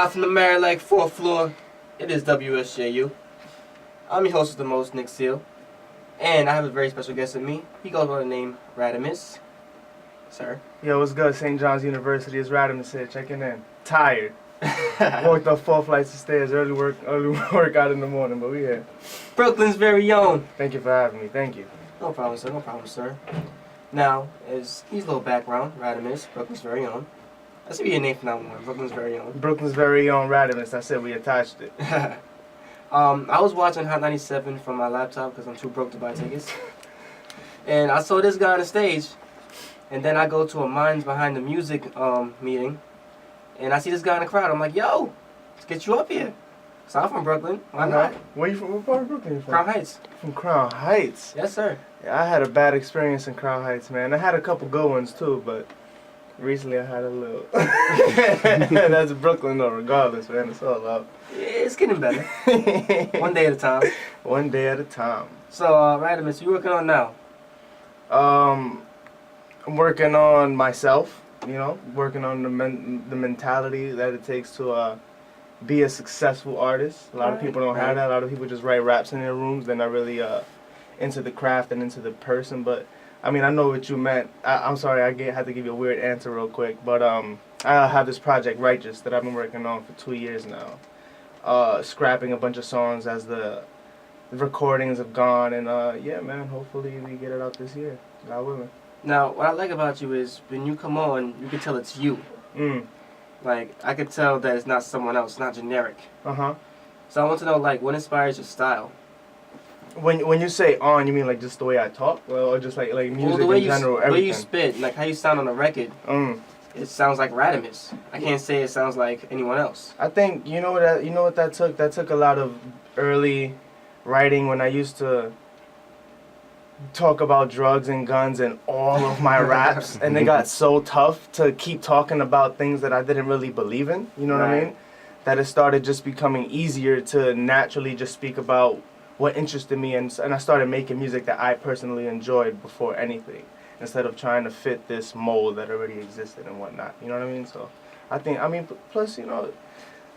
Live from the Merrill 4th floor, it is WSJU. I'm your host with the most, Nick Seal. And I have a very special guest with me. He goes by the name Radamiz. Sir. Yo, what's good? St. John's University. It's Radamiz here, checking in. Tired. Walked up 4 flights of stairs, early workout in the morning, but we here. Brooklyn's very own. Thank you for having me. Thank you. No problem, sir. No problem, sir. Now, he's a little background. Radamiz, Brooklyn's very own. That should be your name from now on. Brooklyn's very own. Brooklyn's very own Radamiz. I said we attached it. I was watching Hot 97 from my laptop because I'm too broke to buy tickets. And I saw this guy on the stage. And then I go to a Minds Behind the Music meeting. And I see this guy in the crowd. I'm like, yo, let's get you up here. So I'm from Brooklyn. Why not? Where you from? What part of Brooklyn you from? Crown Heights. From Crown Heights? Yes, sir. Yeah, I had a bad experience in Crown Heights, man. I had a couple good ones, too, but recently I had a little. That's Brooklyn, though, regardless, man. It's all up. Yeah, it's getting better. One day at a time. One day at a time. So, Radamiz, what you working on now? I'm working on myself, you know, working on the mentality that it takes to be a successful artist. A lot of people don't have that. A lot of people just write raps in their rooms. They're not really into the craft and into the person. But, I mean, I know what you meant. I'm sorry, I had to give you a weird answer real quick. But I have this project, Righteous, that I've been working on for 2 years now. Scrapping a bunch of songs as the recordings have gone. And, yeah, man, hopefully we get it out this year. God willing. Now, what I like about you is when you come on, you can tell it's you. Like, I could tell that it's not someone else, not generic. So I want to know, like, what inspires your style? When you say on, you mean like just the way I talk, or just like music the way in general, everything? The way you spit, like how you sound on a record. It sounds like Radamiz. I can't say it sounds like anyone else. I think you know what that took. That took a lot of early writing when I used to talk about drugs and guns in all of my raps, and it got so tough to keep talking about things that I didn't really believe in. You know what I mean? That it started just becoming easier to naturally just speak about what interested me, and I started making music that I personally enjoyed before anything, instead of trying to fit this mold that already existed and whatnot. You know what I mean? So I mean, plus, you know,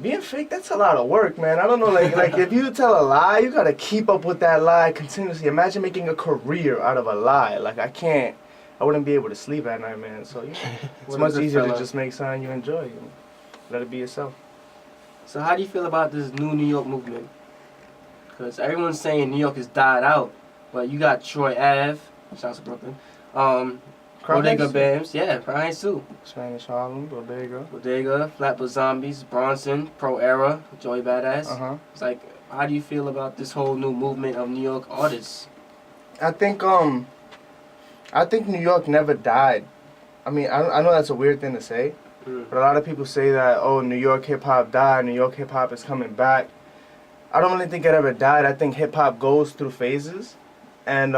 being fake, that's a lot of work, man. I don't know, like if you tell a lie, you gotta keep up with that lie continuously. Imagine making a career out of a lie. Like, I wouldn't be able to sleep at night, man. So, you know, it's much easier to just make something you enjoy and let it be yourself. So how do you feel about this new New York movement? Because everyone's saying New York has died out, but you got Troy Ave, shout out to Brooklyn, Bodega Bams, yeah, Crown Heights too. Spanish Harlem, Bodega, Flatbush Zombies, Bronson, Pro Era, Joey Badass. It's like, how do you feel about this whole new movement of New York artists? I think New York never died. I mean, I know that's a weird thing to say, but a lot of people say that, oh, New York hip hop died, New York hip hop is coming back. I don't really think it ever died. I think hip hop goes through phases, and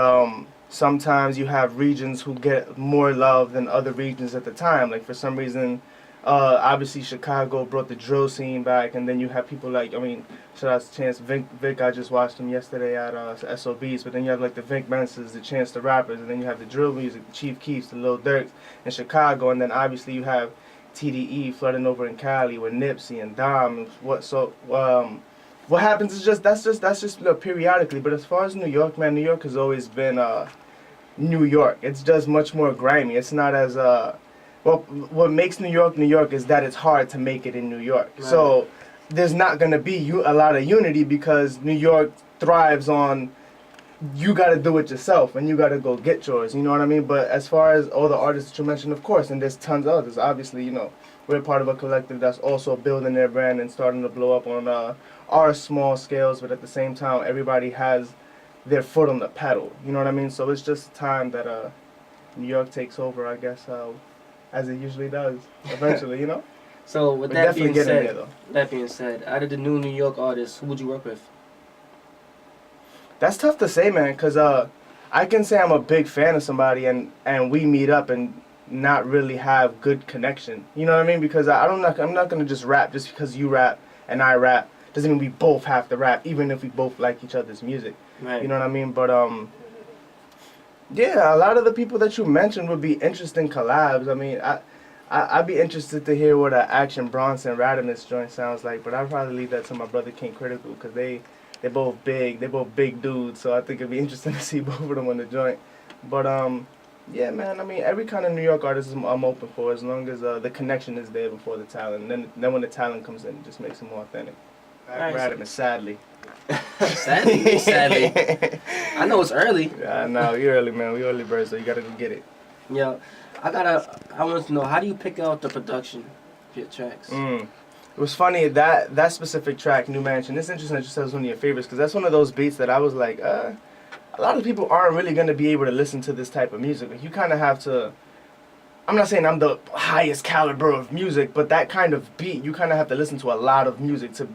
sometimes you have regions who get more love than other regions at the time. Like, for some reason, obviously Chicago brought the drill scene back, and then you have people like, I mean, shout out to Chance Vic. I just watched him yesterday at SOBs. But then you have like the Vic Menses, the Chance the Rappers, and then you have the drill music, the Chief Keefs, the Lil Durks in Chicago, and then obviously you have TDE flooding over in Cali with Nipsey and Dom. What happens is that's just periodically. But as far as New York, man, New York has always been New York. It's just much more grimy. It's not as well. What makes New York is that it's hard to make it in New York. Right. So there's not gonna be a lot of unity because New York thrives on you gotta do it yourself and you gotta go get yours. You know what I mean? But as far as all the artists that you mentioned, of course, and there's tons of others. Obviously, you know, we're part of a collective that's also building their brand and starting to blow up on our small scales, but at the same time, everybody has their foot on the pedal. You know what I mean? So it's just time that New York takes over, I guess, as it usually does eventually. You know. So with that being said, out of the new New York artists, who would you work with? That's tough to say, man, because I can say I'm a big fan of somebody and we meet up and not really have good connection. You know what I mean? Because I'm not gonna just rap just because you rap and I rap. Doesn't mean we both have to rap, even if we both like each other's music. Right. You know what I mean? But yeah, a lot of the people that you mentioned would be interesting collabs. I mean, I'd be interested to hear what an Action Bronson Radamiz joint sounds like, but I'd probably leave that to my brother King Critical because they both big dudes, so I think it'd be interesting to see both of them on the joint. But yeah, man, I mean every kind of New York artist I'm open for as long as the connection is there before the talent. And then when the talent comes in, it just makes it more authentic. Nice. Radamiz, sadly. Sadly. I know it's early. Yeah, no, you're early, man. We early birds, so you gotta go get it. Yeah, I want to know, how do you pick out the production of your tracks? It was funny, that specific track, New Mansion, it's interesting that you said it was one of your favorites, because that's one of those beats that I was like, a lot of people aren't really going to be able to listen to this type of music. Like, you kind of have to, I'm not saying I'm the highest caliber of music, but that kind of beat, you kind of have to listen to a lot of music to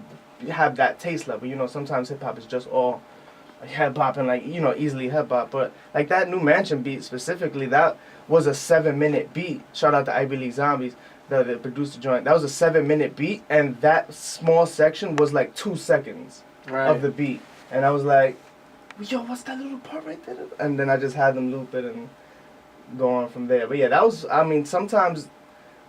have that taste level. You know, sometimes hip-hop is just all hip-hop and, like, you know, easily hip-hop, but, like, that New Mansion beat specifically, that was a 7-minute beat. Shout out to Ivy League Zombies, the producer joint. That was a 7-minute beat, and that small section was like 2 seconds of the beat. And I was like, yo, what's that little part right there? And then I just had them loop it and go on from there. But yeah, that was, I mean, sometimes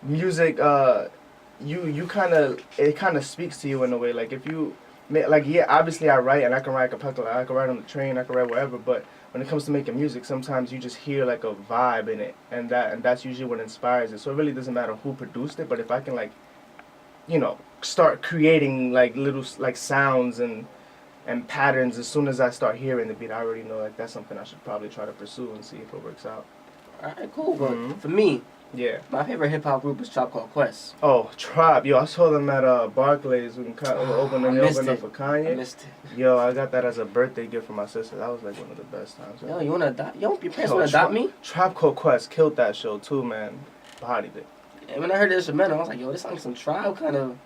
music, it kind of speaks to you in a way. Like if you, like, yeah, obviously I write and I can write a cappella, I can write on the train, I can write wherever, but when it comes to making music, sometimes you just hear like a vibe in it, and that's usually what inspires it. So it really doesn't matter who produced it, but if I can, like, you know, start creating like little like sounds and patterns as soon as I start hearing the beat, I already know like that's something I should probably try to pursue and see if it works out. Alright, cool. But for me, yeah, my favorite hip hop group is Tribe Called Quest. Oh, Tribe. Yo, I saw them at Barclays when they opened up for Kanye. I missed it. Yo, I got that as a birthday gift from my sister. That was like one of the best times. Yo, you wanna adopt? Yo, your parents wanna adopt me? Tribe Called Quest killed that show too, man. Bodied it. And when I heard the instrumental, I was like, yo, this sounds like some Tribe kind of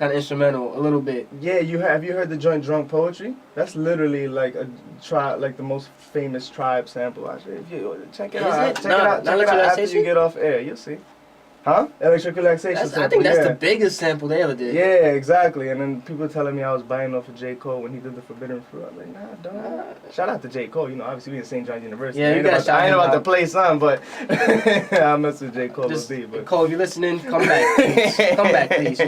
instrumental a little bit. Yeah, have you heard the joint Drunk Poetry? That's literally like a Tribe, like the most famous Tribe sample. Actually, check it out. Check it out after you get off air. You'll see. Huh? Electric Relaxation sample. I think that's the biggest sample they ever did. Yeah, exactly. And then people telling me I was buying off of J. Cole when he did the Forbidden Fruit. I was like, nah, don't. Shout out to J. Cole. You know, obviously we in St. John's University. Yeah, I ain't about to play some, but I mess with J. Cole. But Cole, if you're listening, come back, please. Come back, please.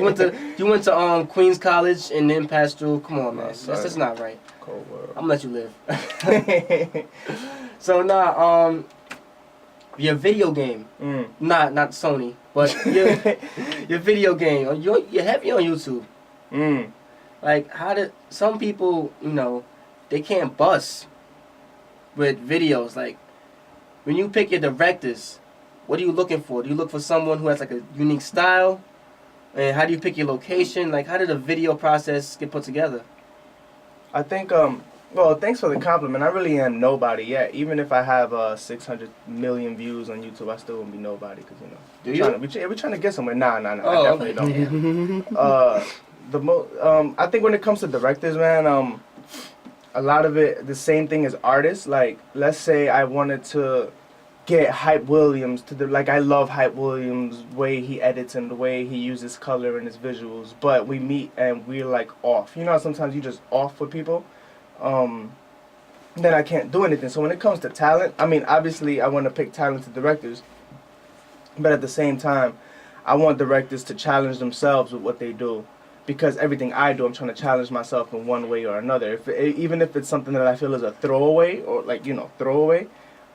You went to Queens College and then passed through. Come on, man. That's just not right. Cold world. I'm gonna let you live. So now, your video game, not Sony, but your video game. You're heavy on YouTube. Like, how did some people, you know, they can't bust with videos? Like, when you pick your directors, what are you looking for? Do you look for someone who has like a unique style? And how do you pick your location? Like, how did the video process get put together? I think well, thanks for the compliment. I really am nobody yet. Even if I have 600 million views on YouTube, I still won't be nobody because, you know. We're trying to get somewhere. Nah. Oh, I definitely don't. I think when it comes to directors, man, a lot of it, the same thing as artists. Like, let's say I wanted to get Hype Williams like, I love Hype Williams' way he edits and the way he uses color in his visuals, but we meet and we're like off. You know how sometimes you just off with people? Then I can't do anything. So when it comes to talent, I mean, obviously I want to pick talented directors, but at the same time, I want directors to challenge themselves with what they do, because everything I do, I'm trying to challenge myself in one way or another. Even if it's something that I feel is a throwaway or, like, you know, throwaway,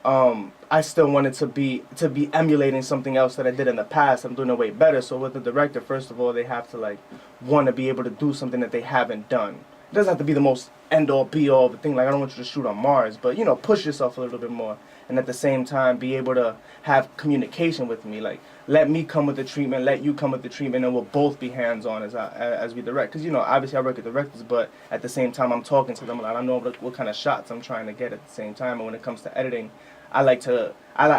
I still want it to be emulating something else that I did in the past. I'm doing it way better. So with the director, first of all, they have to, like, want to be able to do something that they haven't done. It doesn't have to be the most end-all, be-all the thing. Like, I don't want you to shoot on Mars, but, you know, push yourself a little bit more. And at the same time, be able to have communication with me. Like, let me come with the treatment, let you come with the treatment, and we'll both be hands-on as we direct. Because, you know, obviously I work with directors, but at the same time, I'm talking to them. Like, I know what kind of shots I'm trying to get at the same time. And when it comes to editing, I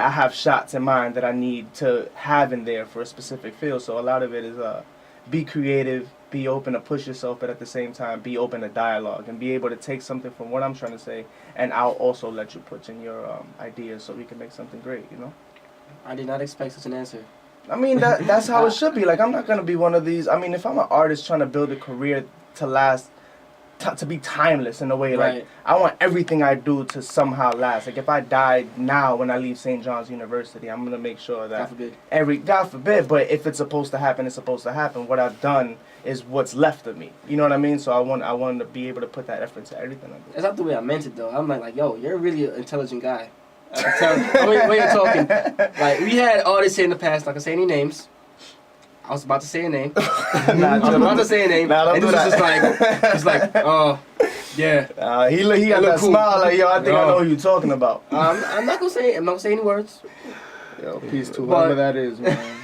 have shots in mind that I need to have in there for a specific feel. So a lot of it is be creative, be open to push yourself, but at the same time, be open to dialogue and be able to take something from what I'm trying to say, and I'll also let you put in your ideas so we can make something great, you know? I did not expect such an answer. I mean, that's how it should be. Like, I'm not going to be one of these. I mean, if I'm an artist trying to build a career to last to be timeless in a way. Right. Like, I want everything I do to somehow last. Like, if I die now when I leave St. John's University, I'm gonna make sure that God forbid, but if it's supposed to happen, it's supposed to happen. What I've done is what's left of me. You know what I mean? So I want to be able to put that effort into everything I do. That's not the way I meant it though. I'm like, yo, you're really an intelligent guy. I can tell when you're talking. Like, we had artists here in the past. Not gonna say any names. I was about to say a name. I was about to say a name. Nah, and this was just like, it's like, oh, yeah. He got that cool smile like, yo, I think I know who you're talking about. I'm not gonna say any words. Yo, peace to whoever that is, man.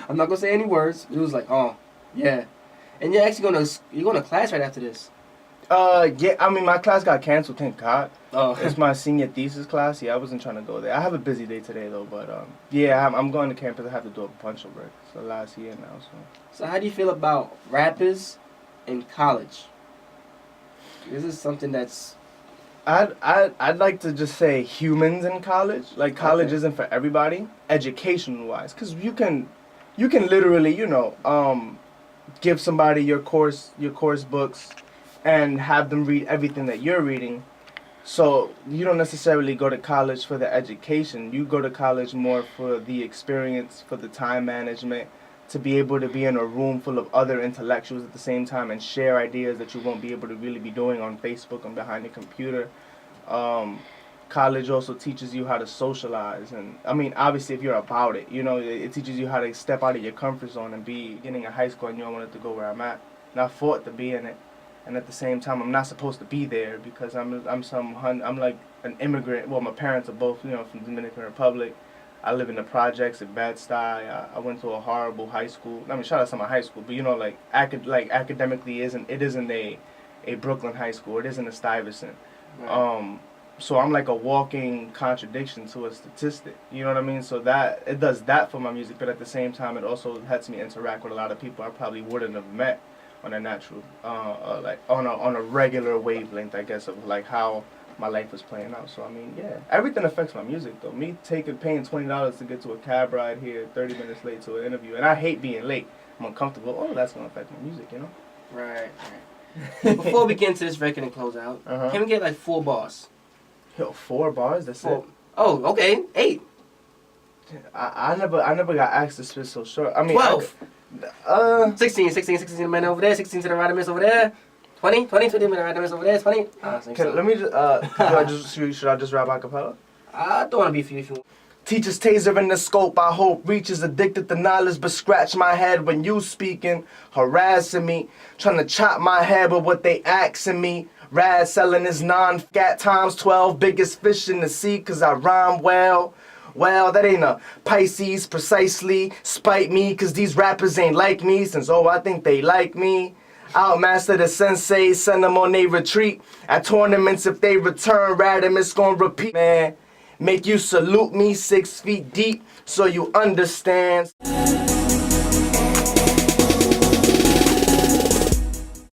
I'm not gonna say any words. It was like, oh, yeah. And you're actually going to class right after this. Yeah, I mean, my class got canceled, thank God. Oh. It's my senior thesis class. Yeah, I wasn't trying to go there. I have a busy day today, though, but, yeah, I'm going to campus. I have to do a bunch of work. It's the last year now, So how do you feel about rappers in college? This is something that's... I'd like to just say humans in college. Like, college isn't for everybody, education-wise. Because you can literally, you know, give somebody your course books and have them read everything that you're reading. So you don't necessarily go to college for the education. You go to college more for the experience, for the time management, to be able to be in a room full of other intellectuals at the same time and share ideas that you won't be able to really be doing on Facebook and behind your computer. College also teaches you how to socialize, and I mean, obviously, if you're about it, you know, it teaches you how to step out of your comfort zone and be beginning of high school. I knew I wanted to go where I'm at, and I fought to be in it. And at the same time, I'm not supposed to be there because I'm like an immigrant. Well, my parents are both, you know, from Dominican Republic. I live in the projects in Bed-Stuy. I went to a horrible high school. I mean, shout out to my high school, but you know, like academically, isn't a Brooklyn high school. It isn't a Stuyvesant. Right. So I'm like a walking contradiction to a statistic. You know what I mean? So that it does that for my music, but at the same time, it also lets me interact with a lot of people I probably wouldn't have met on a natural, like on a regular wavelength, I guess, of like how my life was playing out. So I mean, yeah, everything affects my music though. Me paying $20 to get to a cab ride here, 30 minutes late to an interview, and I hate being late. I'm uncomfortable. Oh, that's gonna affect my music, you know? Right. Before we get into this record and close out, can we get like 4 bars? Yo, 4 bars? That's 4. It. Oh, okay, 8. I never got asked to spit so short. I mean, 12. 16 to the man over there, 16 to the Radamiz over there, 20 to the Radamiz over there, 20. Let me just, should I just rap a cappella? I don't want to be for you if you want. Teacher's taser in the scope, I hope reaches addicted to knowledge, but scratch my head when you speaking, harassing me, trying to chop my head with what they asking me. Raz selling his non-fat times 12, biggest fish in the sea, cause I rhyme well. Well, that ain't a Pisces precisely. Spite me, cause these rappers ain't like me, since I think they like me. Outmaster the sensei, send them on they retreat. At tournaments, if they return, Radamiz gon' repeat. Man, make you salute me 6 feet deep, so you understand.